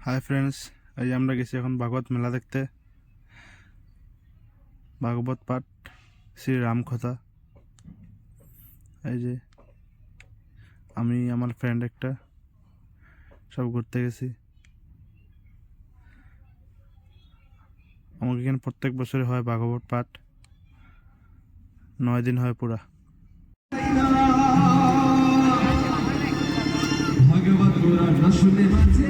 Hi friends, এই আমরা গেছি এখন ভাগবত মেলা দেখতে। ভাগবত পাঠ শ্রী রামকথা। এই যে আমি আমার ফ্রেন্ড একটা সব ঘুরতে গেছি। আমাকে এখানে প্রত্যেক বছরই হয় ভাগবত পাঠ, 9 দিন হয় পুরা। ভাগবত গোরা না শুনে মাঝে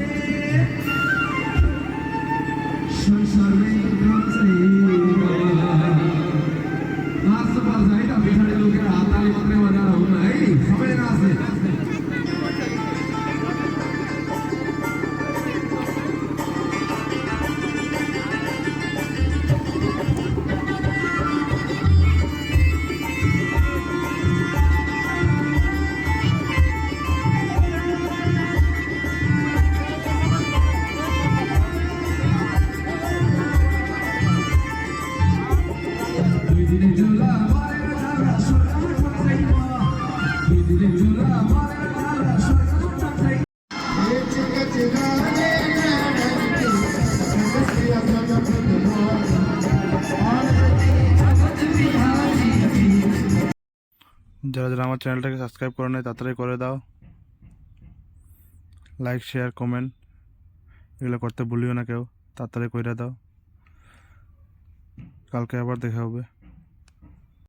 সংসারে নাচ বাজাই না পিছনে লোকের হাতালি মারতে বাজার হবে না এই সবাই নাচে যারা যারা আমার চ্যানেলটাকে সাবস্ক্রাইব করে নেয় তাড়াতাড়ি করে দাও। লাইক, শেয়ার, কমেন্ট এগুলো করতে ভুলিও না কেউ, তাড়াতাড়ি করে দাও। কালকে আবার দেখা হবে।